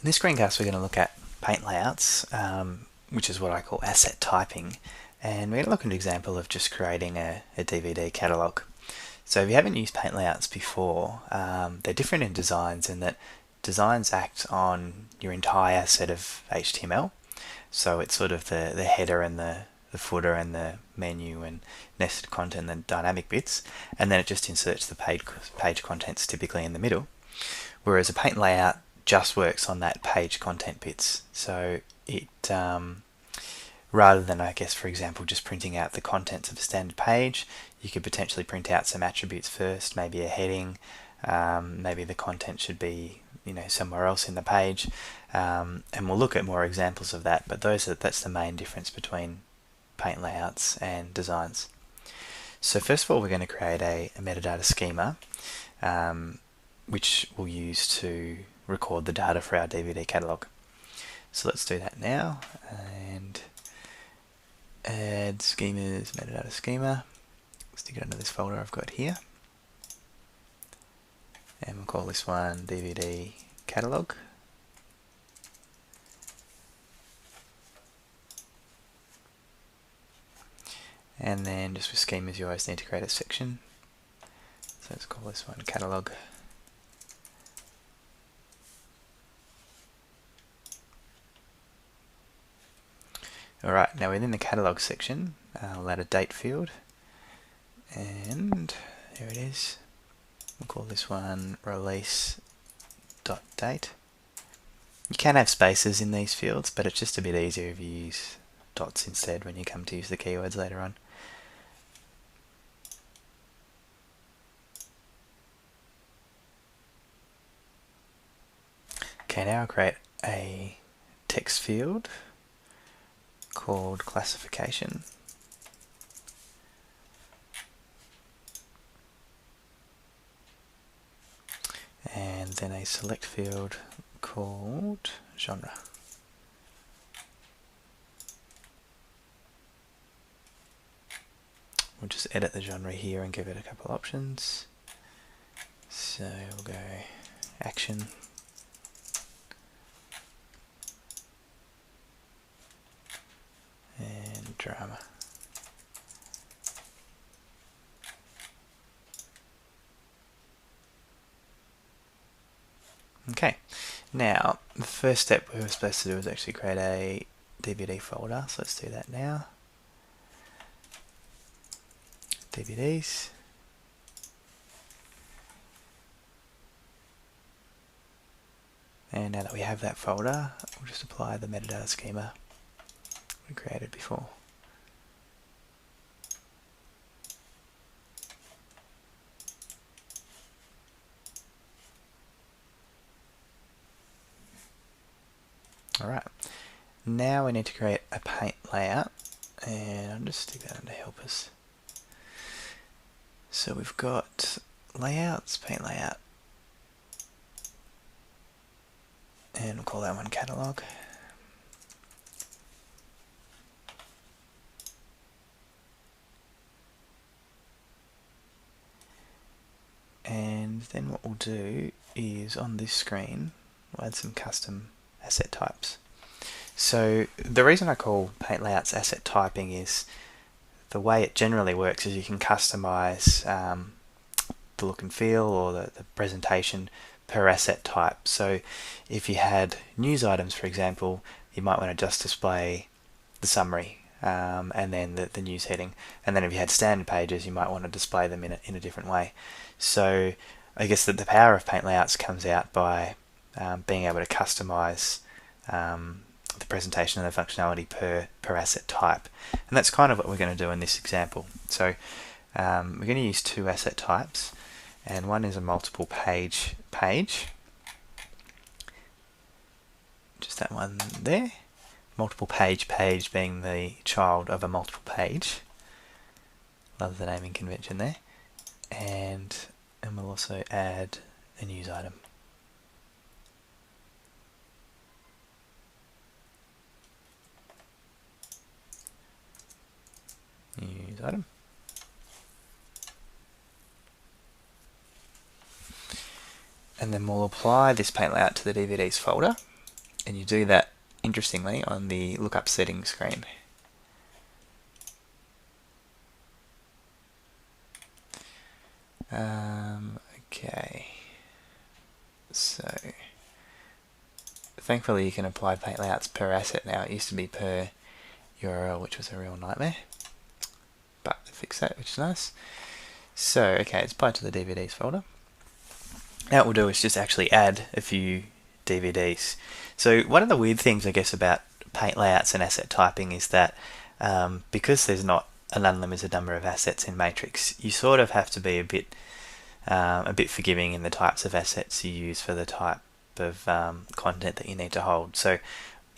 In this screencast we're going to look at paint layouts, which is what I call asset typing, and we're going to look at an example of just creating a DVD catalogue. So if you haven't used paint layouts before, they're different in designs in that designs act on your entire set of HTML. So it's sort of the header and the footer and the menu and nested content and dynamic bits, and then it just inserts the page contents typically in the middle. Whereas a paint layout just works on that page content bits. So it rather than, I guess, for example, just printing out the contents of a standard page, you could potentially print out some attributes first, maybe a heading, maybe the content should be somewhere else in the page, and we'll look at more examples of that, but that's the main difference between paint layouts and designs. So first of all, we're going to create a metadata schema, which we'll use to record the data for our DVD catalogue. So let's do that now, and add schemas, metadata schema, stick it under this folder I've got here, and we'll call this one DVD catalogue. And then just for schemas you always need to create a section, so let's call this one catalogue. Alright, now within the catalogue section, we'll add a date field, and here it is. We'll call this one release.date. You can have spaces in these fields, but it's just a bit easier if you use dots instead when you come to use the keywords later on. Okay, now I'll create a text field called classification. And then a select field called genre. We'll just edit the genre here and give it a couple options. So we'll go action, and drama. Okay, now the first step we were supposed to do is actually create a DVD folder, so let's do that now. DVDs. And now that we have that folder, we'll just apply the metadata schema we created before. Alright, now we need to create a paint layout, and I'll just stick that under helpers. So we've got layouts, paint layout, and we'll call that one catalogue. And then what we'll do is on this screen we'll add some custom asset types. So the reason I call paint layouts asset typing is the way it generally works is you can customize the look and feel or the presentation per asset type. So if you had news items, for example, you might want to just display the summary and then the news heading, and then if you had standard pages you might want to display them in a different way. So I guess that the power of paint layouts comes out by being able to customize the presentation and the functionality per asset type, and that's kind of what we're going to do in this example. So we're going to use two asset types, and one is a multiple page, just that one there. Multiple page being the child of a multiple page. Love the naming convention there. And we'll also add a news item. News item. And then we'll apply this paint layout to the DVDs folder. And you do that, interestingly, on the lookup settings screen. Okay, so thankfully you can apply paint layouts per asset now. It used to be per URL, which was a real nightmare, but I fixed that, which is nice. So okay, it's applied to the DVDs folder. Now what we'll do is just actually add a few DVDs. So one of the weird things, I guess, about paint layouts and asset typing is that because there's not an unlimited number of assets in Matrix, you sort of have to be a bit forgiving in the types of assets you use for the type of content that you need to hold. So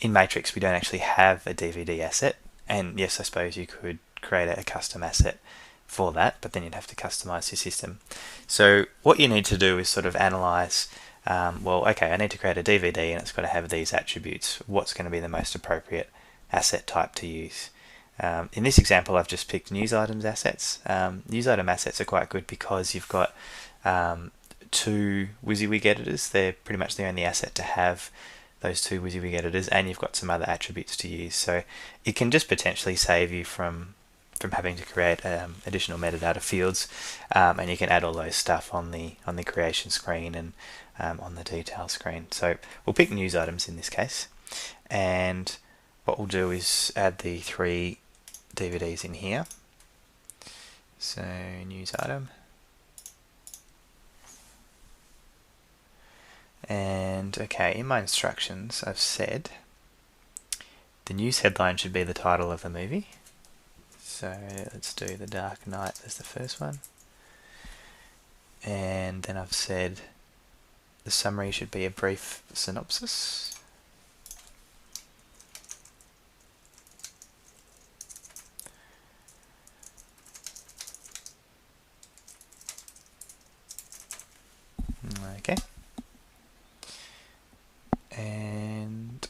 in Matrix we don't actually have a DVD asset, and yes, I suppose you could create a custom asset for that, but then you'd have to customize your system. So what you need to do is sort of analyze, well, okay, I need to create a DVD and it's got to have these attributes. What's going to be the most appropriate asset type to use? In this example, I've just picked news items assets. News item assets are quite good because you've got two WYSIWYG editors. They're pretty much the only asset to have those two WYSIWYG editors, and you've got some other attributes to use. So it can just potentially save you from having to create additional metadata fields, and you can add all those stuff on the creation screen and on the detail screen. So we'll pick news items in this case, and what we'll do is add the 3 DVDs in here. So news item, and okay, in my instructions I've said the news headline should be the title of the movie. So let's do The Dark Knight as the first one, and then I've said the summary should be a brief synopsis. Okay, and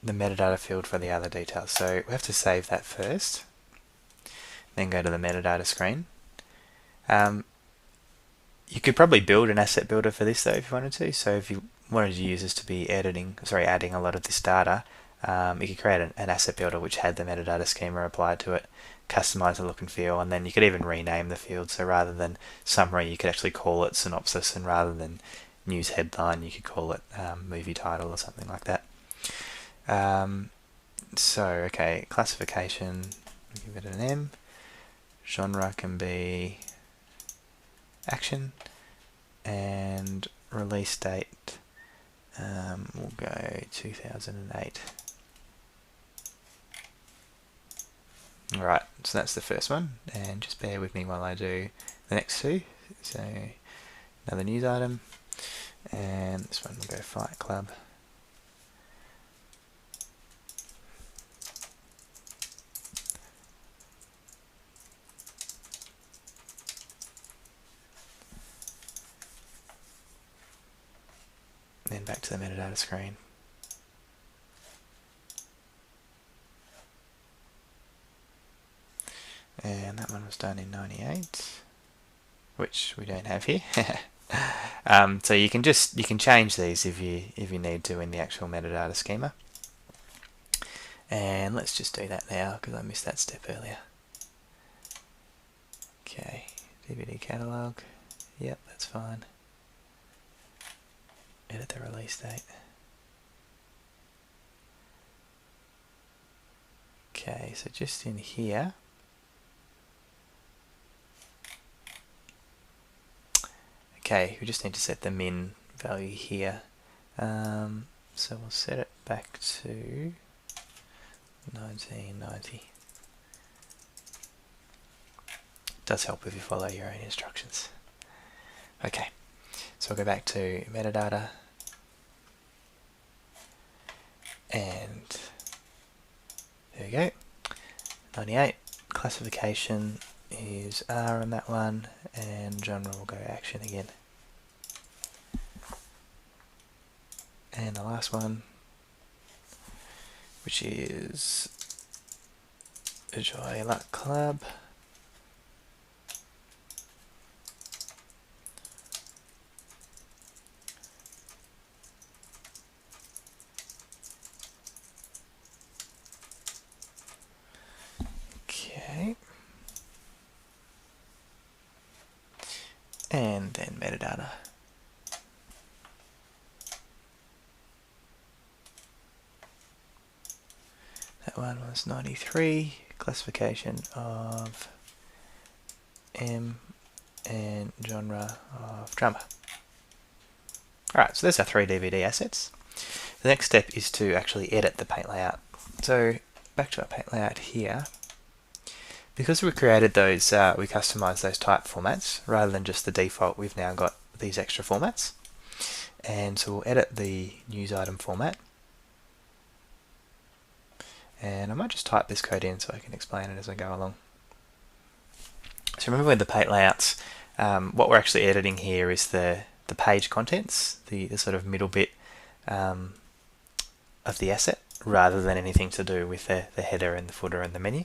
the metadata field for the other details. So we have to save that first, then go to the metadata screen. You could probably build an asset builder for this though if you wanted to. So if you wanted your users to be adding a lot of this data, you could create an asset builder which had the metadata schema applied to it, customize the look and feel, and then you could even rename the field. So rather than summary, you could actually call it synopsis, and rather than news headline, you could call it movie title or something like that. So okay, classification, give it an M. Genre can be action, and release date, we'll go 2008. Alright, so that's the first one, and just bear with me while I do the next two. So another news item, and this one will go Fight Club. Then back to the metadata screen. And that one was done in 98, which we don't have here. So you can change these if you need to in the actual metadata schema. And let's just do that now because I missed that step earlier. Okay, DVD catalog. Yep, that's fine. Edit the release date. Okay, so just in here, okay, we just need to set the min value here. So we'll set it back to 1990. Does help if you follow your own instructions. Okay, so we'll go back to metadata, and there we go. 98, classification is R on that one, and genre will go action again. And the last one, which is a Joy Luck Club. metadata. That one was 93, classification of M and genre of drama. Alright, so there's our 3 DVD assets. The next step is to actually edit the paint layout. So back to our paint layout here. Because we created those, we customized those type formats rather than just the default. We've now got these extra formats, and so we'll edit the news item format. And I might just type this code in so I can explain it as I go along. So remember with the paint layouts, what we're actually editing here is the page contents, the sort of middle bit of the asset, rather than anything to do with the header and the footer and the menu.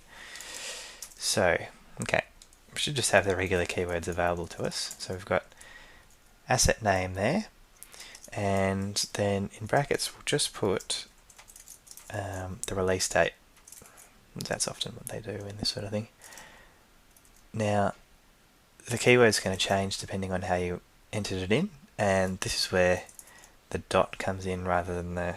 So, okay, we should just have the regular keywords available to us. So we've got asset name there, and then in brackets we'll just put the release date. That's often what they do in this sort of thing. Now, the keyword's going to change depending on how you entered it in, and this is where the dot comes in rather than the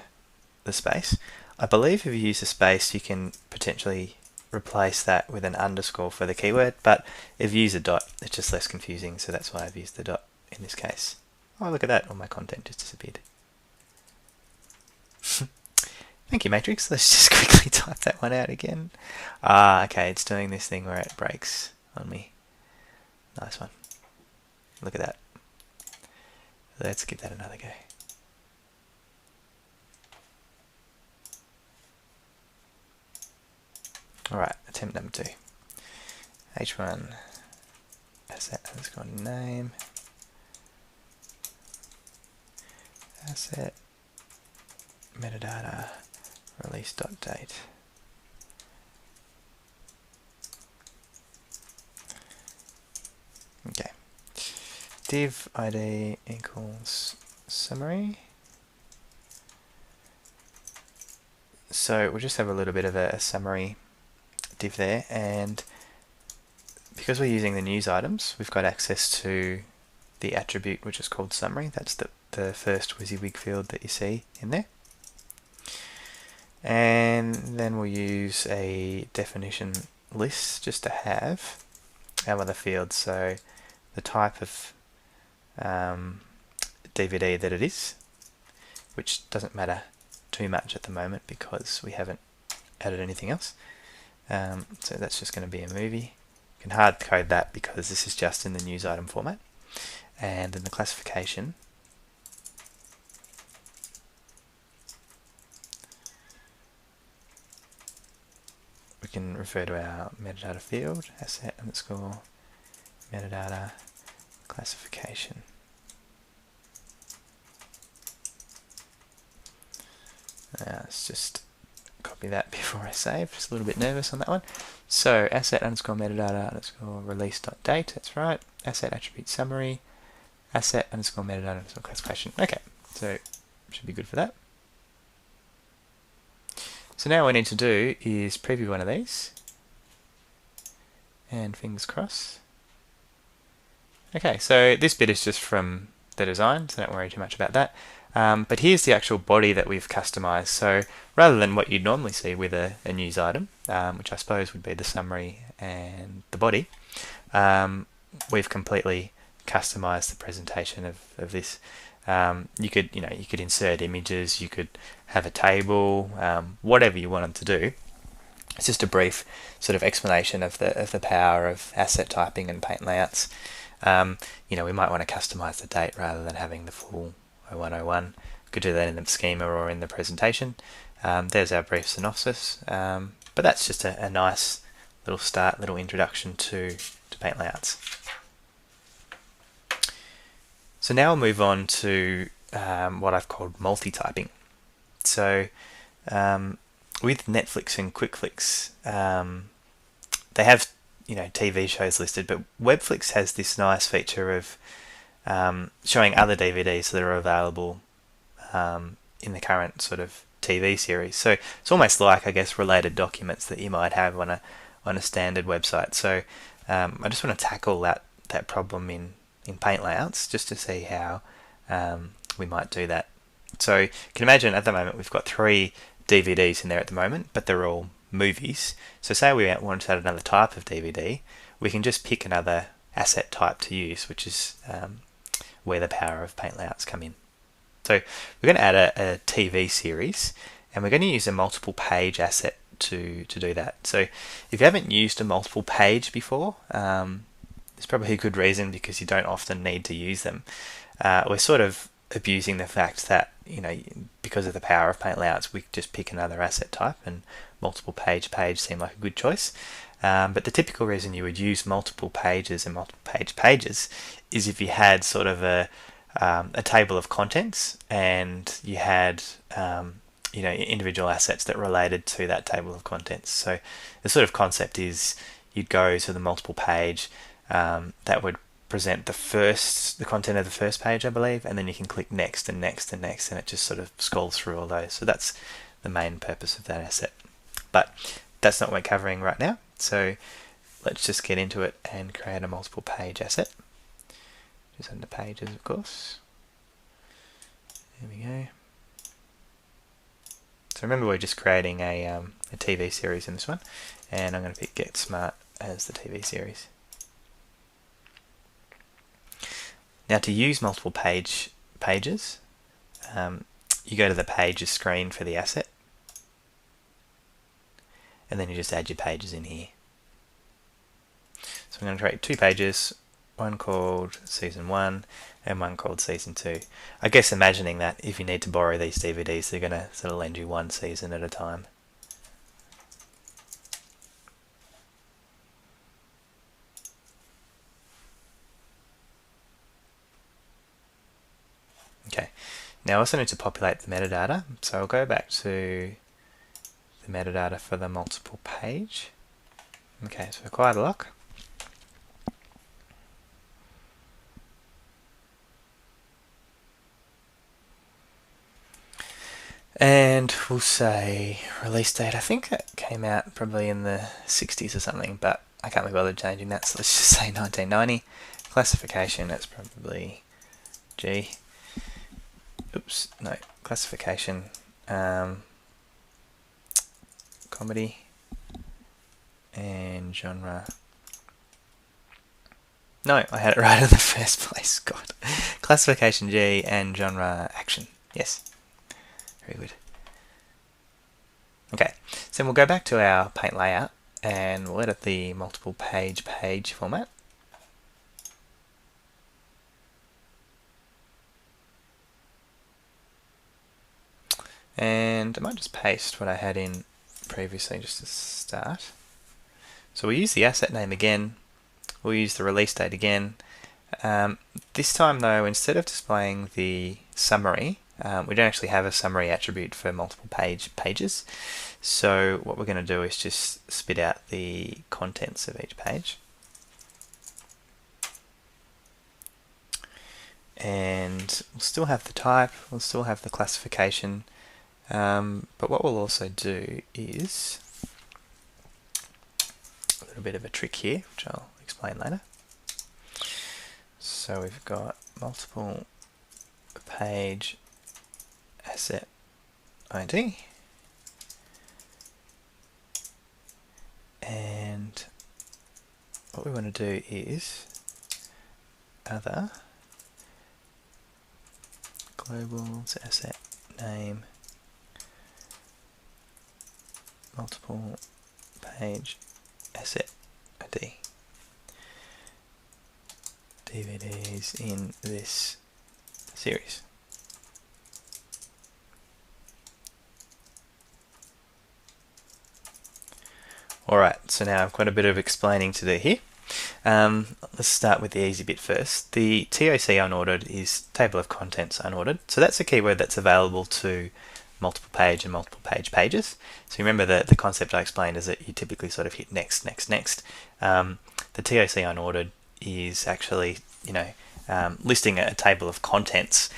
space. I believe if you use a space you can potentially replace that with an underscore for the keyword, but if you use a dot it's just less confusing, so that's why I've used the dot in this case. Oh, look at that, all my content just disappeared. Thank you, Matrix. Let's just quickly type that one out again. Ah, okay, it's doing this thing where it breaks on me. Nice one. Look at that. Let's give that another go. Alright, attempt number 2. H1 asset underscore name, asset metadata release dot date. Okay. Div ID equals summary. So we'll just have a little bit of a summary div there, and because we're using the news items, we've got access to the attribute which is called summary. That's the first WYSIWYG field that you see in there. And then we'll use a definition list just to have our other fields, so the type of DVD that it is, which doesn't matter too much at the moment because we haven't added anything else. So that's just going to be a movie. You can hard code that because this is just in the news item format. And in the classification, we can refer to our metadata field, asset underscore metadata classification. Let's just copy that before I save, just a little bit nervous on that one. So asset underscore metadata underscore release dot date, that's right. Asset attribute summary, asset underscore metadata underscore classification. Okay, so should be good for that. So now what we need to do is preview one of these, and fingers crossed. Okay, so this bit is just from the design, so don't worry too much about that. But here's the actual body that we've customized. So rather than what you'd normally see with a news item, which I suppose would be the summary and the body, we've completely customized the presentation of this. You could insert images, you could have a table, whatever you wanted to do. It's just a brief sort of explanation of the power of asset typing and paint layouts. We might want to customize the date rather than having the full 0101. Could do that in the schema or in the presentation. There's our brief synopsis, but that's just a nice little start, little introduction to paint layouts. So now we'll move on to what I've called multi-typing. So with Netflix and QuickFlix, they have TV shows listed, but Webflix has this nice feature of showing other DVDs that are available in the current sort of TV series. So it's almost like, I guess, related documents that you might have on a standard website. So I just want to tackle that problem in in Paint Layouts just to see how we might do that. So you can imagine at the moment we've got 3 DVDs in there at the moment, but they're all movies. So say we wanted to add another type of DVD, we can just pick another asset type to use, which is where the power of Paint Layouts come in. So we're going to add a TV series, and we're going to use a multiple page asset to do that. So if you haven't used a multiple page before, there's probably a good reason, because you don't often need to use them. We're sort of abusing the fact that, because of the power of Paint Layouts, we just pick another asset type, and multiple page seemed like a good choice. But the typical reason you would use multiple pages and multiple pages is if you had sort of a table of contents, and you had individual assets that related to that table of contents. So the sort of concept is you'd go to the multiple page that would present the content of the first page, I believe, and then you can click next and next and next, and it just sort of scrolls through all those. So that's the main purpose of that asset. But that's not what we're covering right now. So let's just get into it and create a multiple page asset. Just under pages, of course. There we go. So remember, we're just creating a TV series in this one, and I'm going to pick Get Smart as the TV series. Now, to use multiple pages, you go to the Pages screen for the asset, and then you just add your pages in here. So I'm going to create 2 pages, one called Season 1 and one called Season 2. I guess imagining that if you need to borrow these DVDs, they're going to sort of lend you one season at a time. Okay, now I also need to populate the metadata, so I'll go back to the metadata for the multiple page. Okay, so quite a lot. And we'll say release date. I think it came out probably in the 60s or something, but I can't be bothered changing that, so let's just say 1990. Classification, that's probably G. Oops, no, classification, comedy, and genre. No, I had it right in the first place, God. Classification G and genre action, yes. Very good. Okay, so we'll go back to our paint layout, and we'll edit the multiple page format. And I might just paste what I had in previously just to start. So we'll use the asset name again, we'll use the release date again. This time though, instead of displaying the summary, we don't actually have a summary attribute for multiple pages. So what we're going to do is just spit out the contents of each page. And we'll still have the type, we'll still have the classification, but what we'll also do is a little bit of a trick here, which I'll explain later. So we've got multiple page asset ID, and what we want to do is other globals asset name multiple page asset ID DVDs in this series. Alright, so now I've got a bit of explaining to do here. Let's start with the easy bit first. The TOC unordered is table of contents unordered. So that's a keyword that's available to multiple page and multiple pages. So remember the concept I explained is that you typically sort of hit next. The TOC unordered is actually, listing a table of contents,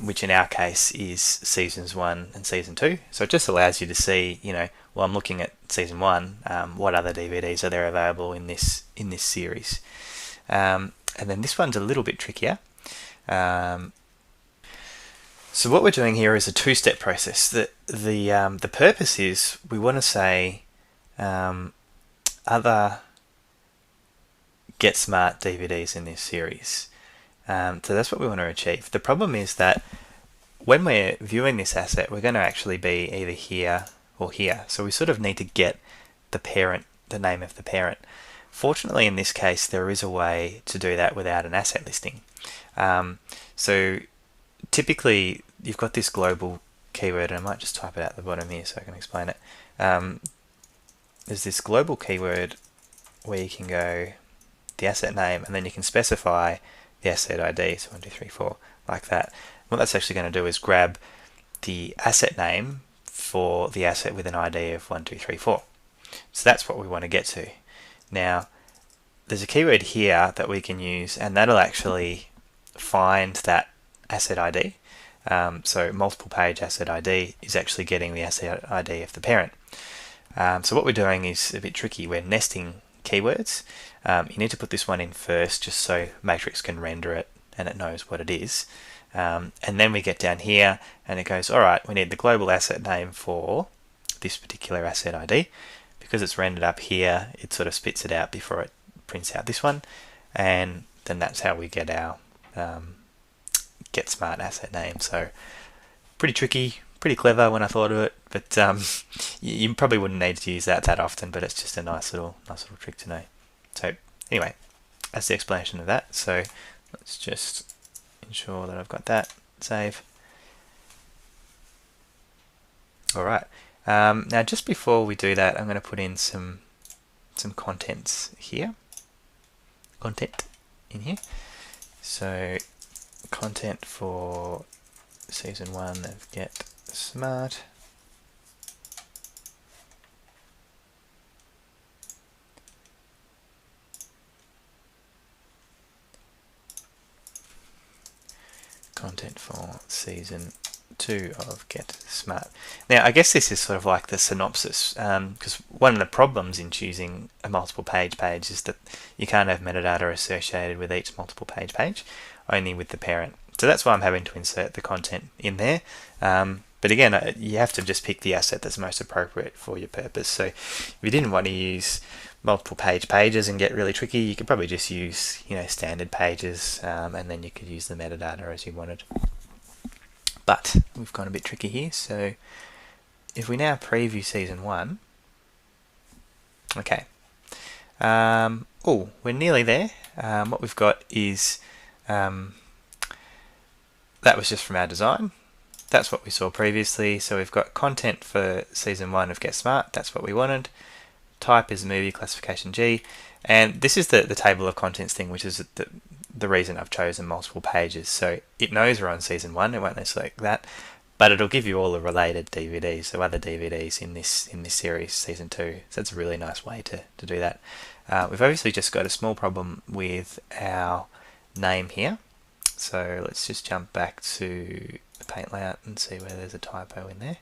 which in our case is seasons 1 and season 2. So it just allows you to see, well, I'm looking at season 1, what other DVDs are there available in this series. And then this one's a little bit trickier. So what we're doing here is a two-step process. The purpose is we want to say other GetSmart DVDs in this series. So that's what we want to achieve. The problem is that when we're viewing this asset, we're going to actually be either here or here. So we sort of need to get the parent, the name of the parent. Fortunately, in this case, there is a way to do that without an asset listing. So typically, you've got this global keyword, and I might just type it out at the bottom here so I can explain it. There's this global keyword where you can go the asset name, and then you can specify the asset ID, so 1, 2, 3, 4, like that. What that's actually going to do is grab the asset name for the asset with an ID of 1, 2, 3, 4. So that's what we want to get to. Now, there's a keyword here that we can use, and that'll actually find that asset ID. So multiple page asset ID is actually getting the asset ID of the parent. So what we're doing is a bit tricky. We're nesting keywords. You need to put this one in first just so Matrix can render it and it knows what it is. And then we get down here and it goes, alright, we need the global asset name for this particular asset ID. Because it's rendered up here, it sort of spits it out before it prints out this one. And then that's how we get our GetSmart asset name. So pretty tricky, pretty clever when I thought of it, but you probably wouldn't need to use that often, but it's just a nice little trick to know. So anyway, that's the explanation of that. So let's just ensure that I've got that, save. Alright, now just before we do that, I'm going to put in some content in here. So content for season 1 of GetSmart. Content for season 2 of GetSmart. Now, I guess this is sort of like the synopsis, because one of the problems in choosing a multiple page is that you can't have metadata associated with each multiple page, only with the parent. So that's why I'm having to insert the content in there. But again, you have to just pick the asset that's most appropriate for your purpose. So if you didn't want to use multiple pages and get really tricky, you could probably just use standard pages, and then you could use the metadata as you wanted. But we've gone a bit tricky here. So if we now preview season 1, okay. Oh, we're nearly there. What we've got is that was just from our design. That's what we saw previously. So we've got content for season 1 of GetSmart. That's what we wanted. Type is movie, classification G. And this is the table of contents thing, which is the reason I've chosen multiple pages. So it knows we're on season 1. It won't necessarily like that, but it'll give you all the related DVDs, so other DVDs in this series, season 2. So that's a really nice way to do that. We've obviously just got a small problem with our name here. So let's just jump back to the paint layout and see where there's a typo in there.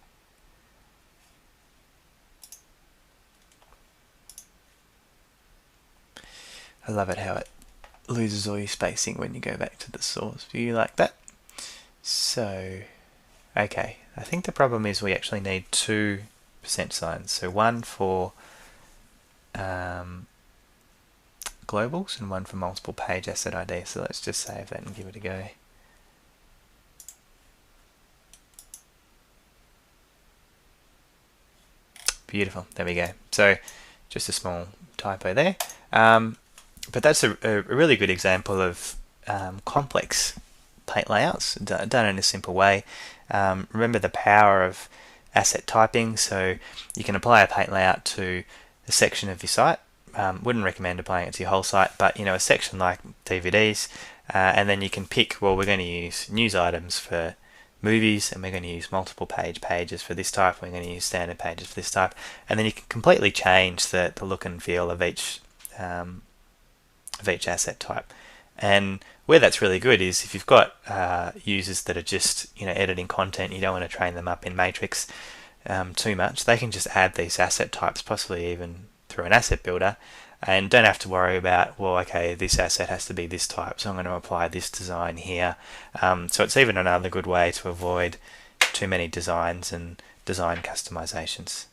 I love it how it loses all your spacing when you go back to the source view like that. So, okay, I think the problem is we actually need 2% signs. So one for globals and one for multiple page asset ID. So let's just save that and give it a go. Beautiful, there we go. So just a small typo there. But that's a really good example of complex paint layouts done in a simple way. Remember the power of asset typing, so you can apply a paint layout to a section of your site. Wouldn't recommend applying it to your whole site, but a section like DVDs, and then you can pick, well, we're going to use news items for movies, and we're going to use multiple pages for this type, we're going to use standard pages for this type, and then you can completely change the look and feel of each asset type. And where that's really good is if you've got users that are just editing content, you don't want to train them up in Matrix too much, they can just add these asset types, possibly even through an asset builder, and don't have to worry about, well, okay, this asset has to be this type, so I'm going to apply this design here. So it's even another good way to avoid too many designs and design customizations.